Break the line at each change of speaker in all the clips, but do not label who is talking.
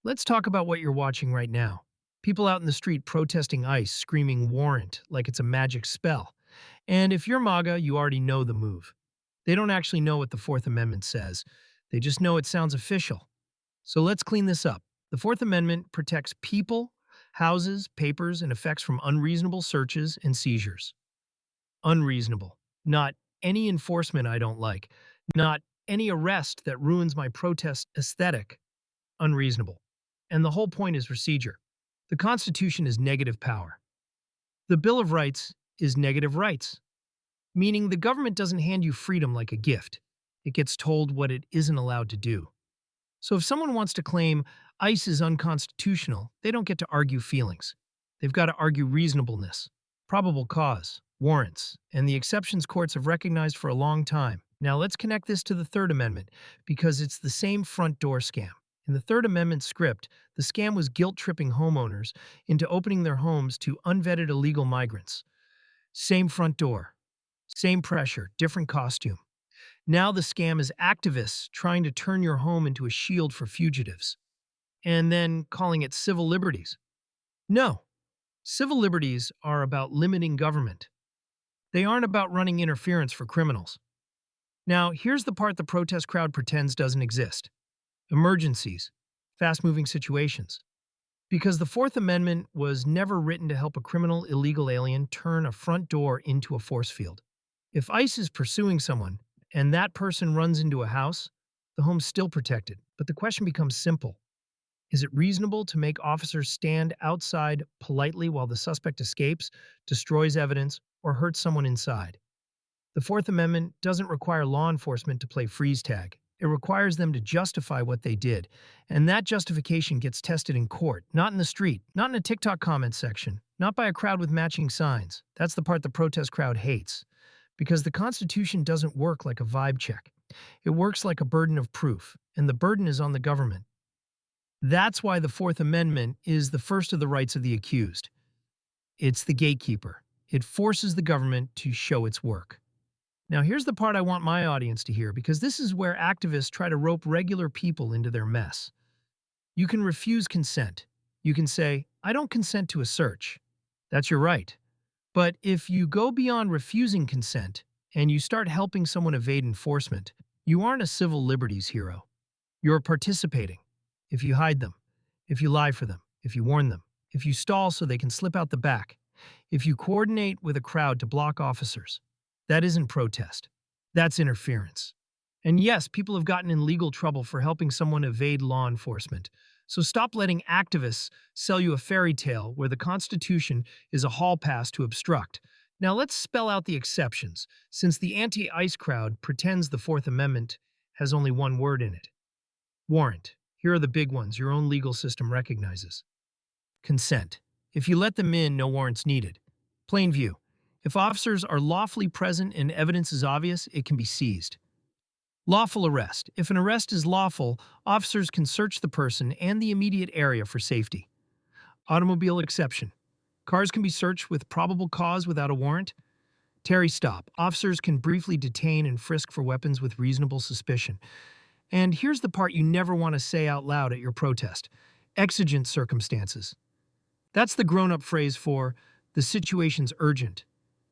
Let's talk about what you're watching right now. People out in the street protesting ICE, screaming warrant like it's a magic spell. And if you're MAGA, you already know the move. They don't actually know what the Fourth Amendment says. They just know it sounds official. So let's clean this up. The Fourth Amendment protects people, houses, papers, and effects from unreasonable searches and seizures. Unreasonable. Not any enforcement I don't like. Not any arrest that ruins my protest aesthetic. Unreasonable. And the whole point is procedure. The Constitution is negative power. The Bill of Rights is negative rights, meaning the government doesn't hand you freedom like a gift. It gets told what it isn't allowed to do. So if someone wants to claim ICE is unconstitutional, they don't get to argue feelings. They've got to argue reasonableness, probable cause, warrants, and the exceptions courts have recognized for a long time. Now let's connect this to the Third Amendment, because it's the same front door scam. In the Third Amendment script, the scam was guilt-tripping homeowners into opening their homes to unvetted illegal migrants. Same front door, same pressure, different costume. Now the scam is activists trying to turn your home into a shield for fugitives, and then calling it civil liberties. No, civil liberties are about limiting government. They aren't about running interference for criminals. Now, here's the part the protest crowd pretends doesn't exist. Emergencies, fast-moving situations. Because the Fourth Amendment was never written to help a criminal illegal alien turn a front door into a force field. If ICE is pursuing someone, and that person runs into a house, the home's still protected. But the question becomes simple. Is it reasonable to make officers stand outside politely while the suspect escapes, destroys evidence, or hurts someone inside? The Fourth Amendment doesn't require law enforcement to play freeze tag. It requires them to justify what they did. And that justification gets tested in court, not in the street, not in a TikTok comment section, not by a crowd with matching signs. That's the part the protest crowd hates. Because the Constitution doesn't work like a vibe check. It works like a burden of proof, and the burden is on the government. That's why the Fourth Amendment is the first of the rights of the accused. It's the gatekeeper. It forces the government to show its work. Now here's the part I want my audience to hear, because this is where activists try to rope regular people into their mess. You can refuse consent. You can say, I don't consent to a search. That's your right. But if you go beyond refusing consent and you start helping someone evade enforcement, you aren't a civil liberties hero. You're participating. If you hide them, if you lie for them, if you warn them, if you stall so they can slip out the back, if you coordinate with a crowd to block officers, that isn't protest. That's interference. And yes, people have gotten in legal trouble for helping someone evade law enforcement. So stop letting activists sell you a fairy tale where the Constitution is a hall pass to obstruct. Now let's spell out the exceptions, since the anti-ICE crowd pretends the Fourth Amendment has only one word in it. Warrant. Here are the big ones your own legal system recognizes. Consent. If you let them in, no warrant's needed. Plain view. If officers are lawfully present and evidence is obvious, it can be seized. Lawful arrest. If an arrest is lawful, officers can search the person and the immediate area for safety. Automobile exception. Cars can be searched with probable cause without a warrant. Terry stop. Officers can briefly detain and frisk for weapons with reasonable suspicion. And here's the part you never want to say out loud at your protest. Exigent circumstances. That's the grown-up phrase for the situation's urgent.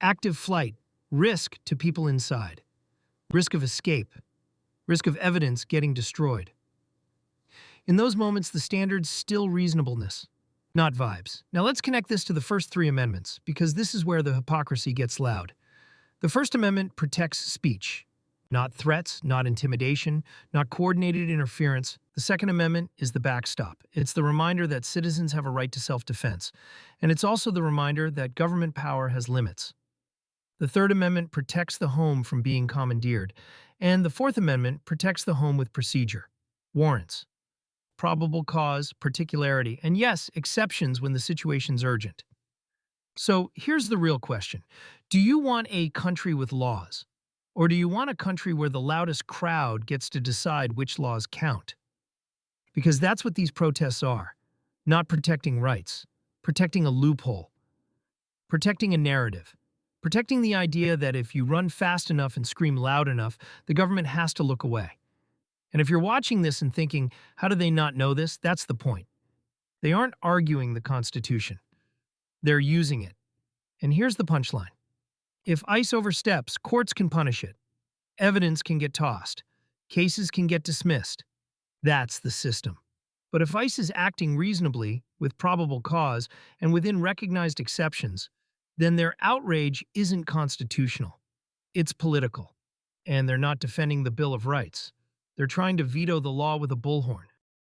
Active flight, risk to people inside, risk of escape, risk of evidence getting destroyed. In those moments, the standard's still reasonableness, not vibes. Now let's connect this to the first three amendments, because this is where the hypocrisy gets loud. The First Amendment protects speech, not threats, not intimidation, not coordinated interference. The Second Amendment is the backstop. It's the reminder that citizens have a right to self-defense, and it's also the reminder that government power has limits. The Third Amendment protects the home from being commandeered, and the Fourth Amendment protects the home with procedure, warrants, probable cause, particularity, and yes, exceptions when the situation's urgent. So here's the real question. Do you want a country with laws, or do you want a country where the loudest crowd gets to decide which laws count? Because that's what these protests are, not protecting rights, protecting a loophole, protecting a narrative. Protecting the idea that if you run fast enough and scream loud enough, the government has to look away. And if you're watching this and thinking, how do they not know this? That's the point. They aren't arguing the Constitution. They're using it. And here's the punchline. If ICE oversteps, courts can punish it. Evidence can get tossed. Cases can get dismissed. That's the system. But if ICE is acting reasonably, with probable cause, and within recognized exceptions, then their outrage isn't constitutional. It's political. And they're not defending the Bill of Rights. They're trying to veto the law with a bullhorn.